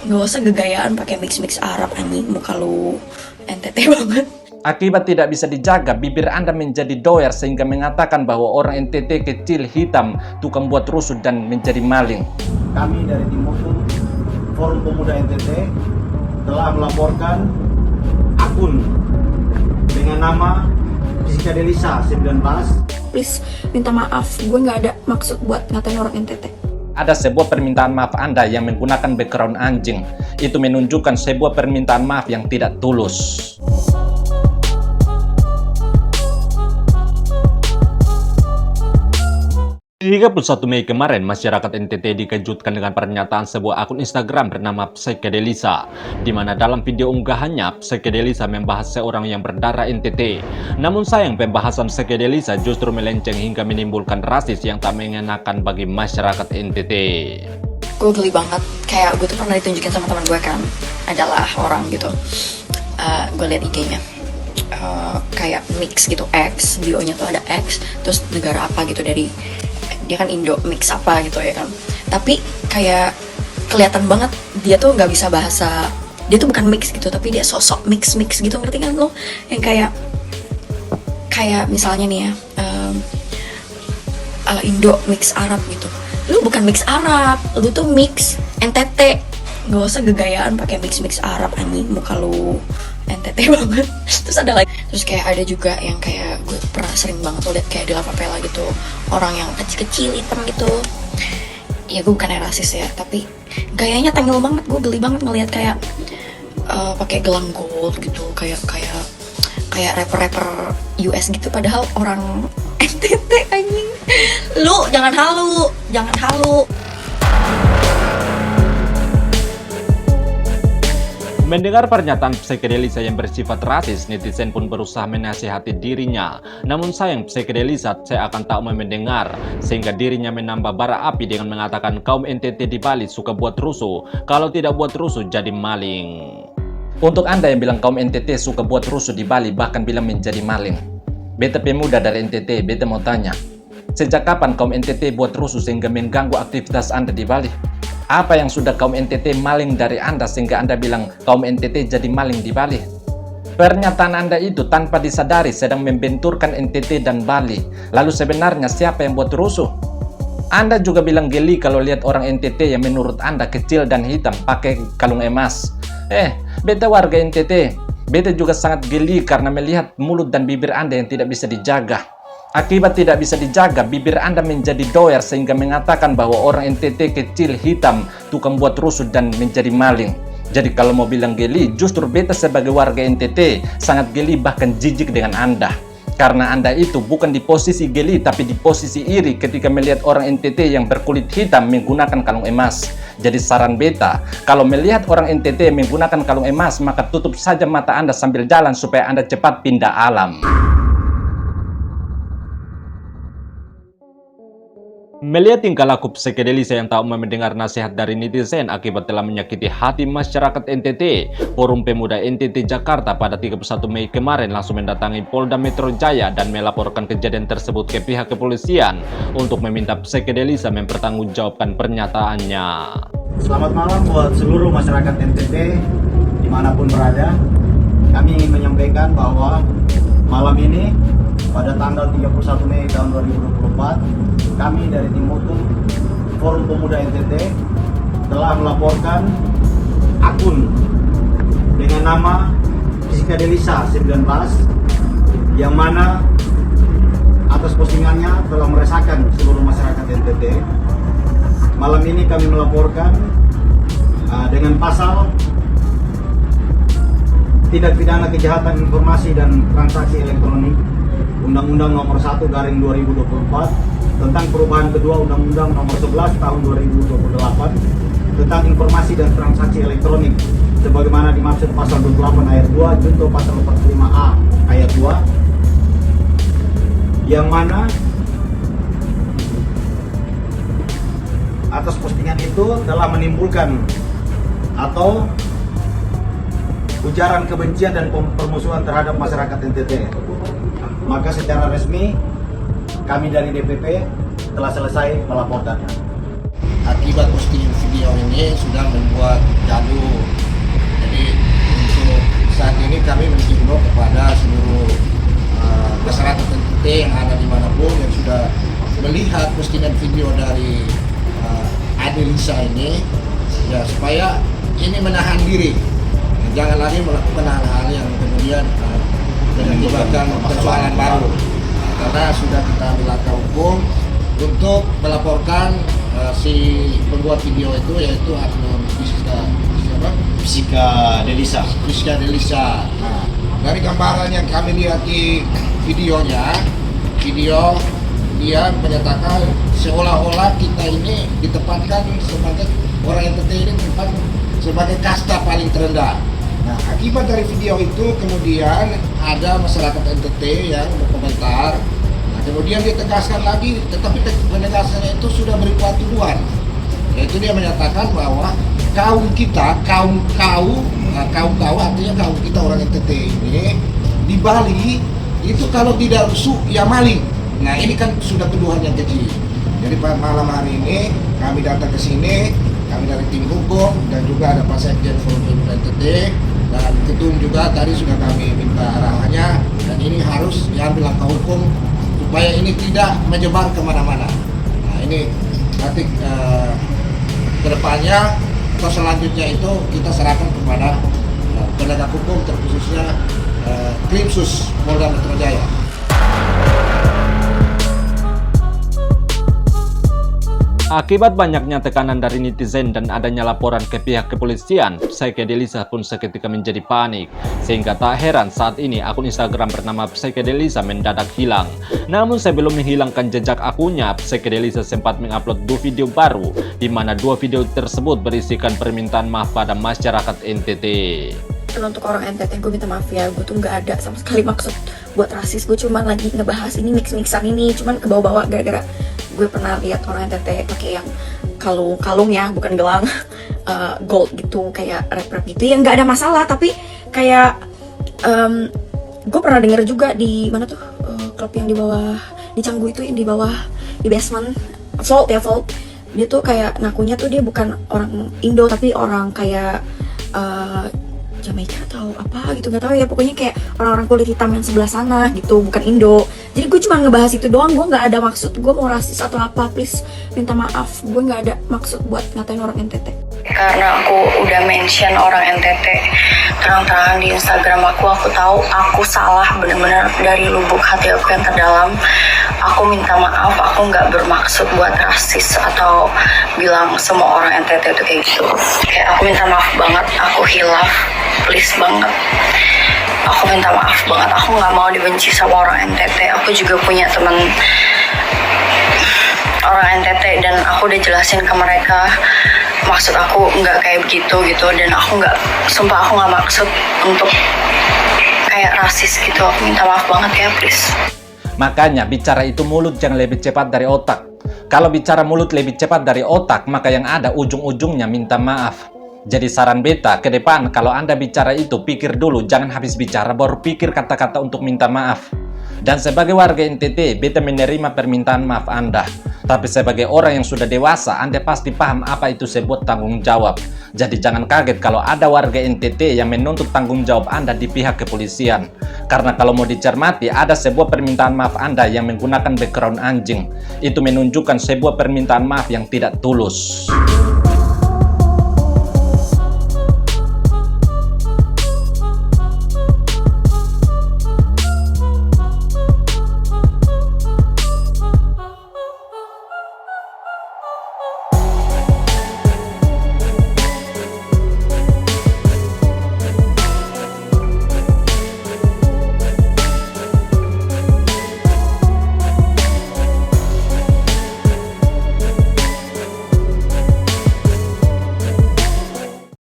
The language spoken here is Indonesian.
Nggak usah gegayaan pakai mix Arab anjing, muka lu NTT banget. Akibat tidak bisa dijaga, bibir Anda menjadi doer sehingga mengatakan bahwa orang NTT kecil, hitam, tukang buat rusuh dan menjadi maling. Kami dari tim hukum Forum Pemuda NTT telah melaporkan akun dengan nama Jessica Delisa 19. Please, minta maaf, gue nggak ada maksud buat ngatain orang NTT. Ada sebuah permintaan maaf Anda yang menggunakan background anjing. Itu menunjukkan sebuah permintaan maaf yang tidak tulus. 31 Mei kemarin, masyarakat NTT dikejutkan dengan pernyataan sebuah akun Instagram bernama Psychedelisa, di mana dalam video unggahannya, Psychedelisa membahas seorang yang berdarah NTT. Namun sayang, pembahasan Psychedelisa justru melenceng hingga menimbulkan rasis yang tak mengenakan bagi masyarakat NTT. Gue geli banget, kayak gue tuh pernah ditunjukin sama teman gue kan, adalah orang gitu. Gue liat IG-nya. Kayak mix gitu, X, bio-nya tuh ada X, terus negara apa gitu dari dia kan Indo, mix apa gitu ya kan. Tapi kayak kelihatan banget dia tuh nggak bisa bahasa, dia tuh bukan mix gitu, tapi dia sosok mix gitu, ngerti kan lo? Yang kayak misalnya nih ya, Indo mix Arab gitu. Lu bukan mix Arab, lu tuh mix NTT. Nggak usah gegayaan pakai mix Arab anjing, muka lu NTT banget. Terus ada lagi, terus kayak ada juga yang kayak gue pernah sering banget tuh liat kayak di La Favela gitu, orang yang kecil hitam gitu. Ya gue bukannya rasis ya, tapi gayanya tengil banget. Gue geli banget ngeliat kayak pakai gelang gold gitu, kayak rapper US gitu, padahal orang NTT anjing. Lu jangan halu. Mendengar pernyataan Psychedelisa yang bersifat rasis, netizen pun berusaha menasihati dirinya. Namun sayang, Psychedelisa seakan tak mau mendengar, sehingga dirinya menambah bara api dengan mengatakan kaum NTT di Bali suka buat rusuh, kalau tidak buat rusuh jadi maling. Untuk Anda yang bilang kaum NTT suka buat rusuh di Bali, bahkan bilang menjadi maling, beta pemuda dari NTT, beta mau tanya, sejak kapan kaum NTT buat rusuh sehingga mengganggu aktivitas Anda di Bali? Apa yang sudah kaum NTT maling dari Anda sehingga Anda bilang kaum NTT jadi maling di Bali? Pernyataan Anda itu tanpa disadari sedang membenturkan NTT dan Bali. Lalu sebenarnya siapa yang buat rusuh? Anda juga bilang geli kalau lihat orang NTT yang menurut Anda kecil dan hitam pakai kalung emas. Beta warga NTT. Beta juga sangat geli karena melihat mulut dan bibir Anda yang tidak bisa dijaga. Akibat tidak bisa dijaga, bibir Anda menjadi doer sehingga mengatakan bahwa orang NTT kecil, hitam, tukang buat rusuh dan menjadi maling. Jadi kalau mau bilang geli, justru beta sebagai warga NTT sangat geli bahkan jijik dengan Anda. Karena Anda itu bukan di posisi geli tapi di posisi iri ketika melihat orang NTT yang berkulit hitam menggunakan kalung emas. Jadi saran beta, kalau melihat orang NTT menggunakan kalung emas, maka tutup saja mata Anda sambil jalan supaya Anda cepat pindah alam. Melihat tingkah laku Psychedelisa yang tak mau mendengar nasihat dari netizen akibat telah menyakiti hati masyarakat NTT, Forum Pemuda NTT Jakarta pada 31 Mei kemarin langsung mendatangi Polda Metro Jaya dan melaporkan kejadian tersebut ke pihak kepolisian untuk meminta Psychedelisa mempertanggungjawabkan pernyataannya. Selamat malam buat seluruh masyarakat NTT dimanapun berada. Kami ingin menyampaikan bahwa malam ini pada tanggal 31 Mei tahun 2024, kami dari tim hukum Forum Pemuda NTT telah melaporkan akun dengan nama Jessica Delisa 19 yang mana atas postingannya telah meresahkan seluruh masyarakat NTT. Malam ini kami melaporkan dengan pasal tindak pidana kejahatan informasi dan transaksi elektronik Undang-Undang Nomor 1/2024 tentang perubahan kedua Undang-Undang Nomor 11 Tahun 2028 tentang informasi dan transaksi elektronik sebagaimana dimaksud pasal 28 ayat 2 junto pasal 45A ayat 2, yang mana atas postingan itu telah menimbulkan atau ujaran kebencian dan permusuhan terhadap masyarakat NTT. Maka secara resmi kami dari DPP telah selesai melaporkannya. Akibat postingan video video ini sudah membuat gaduh. Jadi untuk saat ini kami menghimbau kepada seluruh masyarakat NTT yang ada dimanapun yang sudah melihat postingan video dari Adelisa ini, ya supaya ini menahan diri, jangan lagi melakukan hal-hal yang kemudian menyebabkan persoalan baru. Karena sudah kita ambil langkah hukum untuk melaporkan si pembuat video itu, yaitu Adnan Fisika Delisa. Nah, dari gambaran yang kami lihat di videonya, dia menyatakan seolah-olah kita ini ditempatkan sebagai orang NTT ini tempat sebagai kasta paling terendah. Nah, akibat dari video itu kemudian ada masyarakat NTT yang berkomentar. Nah, kemudian dia tegaskan lagi, tetapi penegasannya itu sudah berupa tuduhan. Yaitu dia menyatakan bahwa kaum kau artinya kaum kita orang NTT ini di Bali itu kalau tidak rusuh ya maling. Nah, ini kan sudah tuduhan yang keji. Jadi malam hari ini kami datang ke sini, kami dari tim hukum dan juga ada Pak Sekjen Forum NTT dan ketum juga tadi sudah kami minta arahannya, dan ini harus diambil langkah hukum supaya ini tidak menyebar kemana-mana. Nah, ini nanti kedepannya atau selanjutnya itu kita serahkan kepada penegak hukum, terkhususnya Krimsus Polda Metro Jaya. Akibat banyaknya tekanan dari netizen dan adanya laporan ke pihak kepolisian, Psychedelisa pun seketika menjadi panik. Sehingga tak heran saat ini akun Instagram bernama Psychedelisa mendadak hilang. Namun sebelum menghilangkan jejak akunnya, Psychedelisa sempat mengupload 2 video baru, di mana 2 video tersebut berisikan permintaan maaf pada masyarakat NTT. Untuk orang NTT, gue minta maaf ya, gue tuh nggak ada sama sekali maksud buat rasis. Gue cuma lagi ngebahas ini mix-mixan ini, cuman kebawa-bawa gara-gara gue pernah lihat orang NTT pakai yang kalung ya, bukan gelang, gold gitu, kayak rap gitu, yang nggak ada masalah. Tapi kayak gue pernah denger juga di mana tuh klub yang di bawah di Canggu itu, yang di bawah di basement Vault, dia tuh kayak ngakunya tuh dia bukan orang Indo tapi orang kayak Jamaika atau apa gitu, nggak tahu ya, pokoknya kayak orang-orang kulit hitam yang sebelah sana gitu, bukan Indo. Jadi gue cuma ngebahas itu doang, gue nggak ada maksud gue mau rasis atau apa, please minta maaf, gue nggak ada maksud buat ngatain orang NTT. Karena aku udah mention orang NTT terang-terangan di Instagram aku tahu aku salah bener-bener dari lubuk hati aku yang terdalam. Aku minta maaf, aku nggak bermaksud buat rasis atau bilang semua orang NTT itu kayak gitu. Kayak aku minta maaf banget, aku hilaf, please banget. Aku minta maaf banget, aku nggak mau dibenci sama orang NTT. Aku juga punya teman orang NTT dan aku udah jelasin ke mereka maksud aku nggak kayak begitu gitu, dan aku nggak, sumpah aku nggak maksud untuk kayak rasis gitu. Aku minta maaf banget ya, please. Makanya bicara itu mulut jangan lebih cepat dari otak. Kalau bicara mulut lebih cepat dari otak, maka yang ada ujung-ujungnya minta maaf. Jadi saran beta ke depan, kalau Anda bicara itu pikir dulu, jangan habis bicara baru pikir kata-kata untuk minta maaf. Dan sebagai warga NTT, beta menerima permintaan maaf Anda. Tapi sebagai orang yang sudah dewasa, Anda pasti paham apa itu sebuah tanggung jawab. Jadi jangan kaget kalau ada warga NTT yang menuntut tanggung jawab Anda di pihak kepolisian. Karena kalau mau dicermati, ada sebuah permintaan maaf Anda yang menggunakan background anjing. Itu menunjukkan sebuah permintaan maaf yang tidak tulus.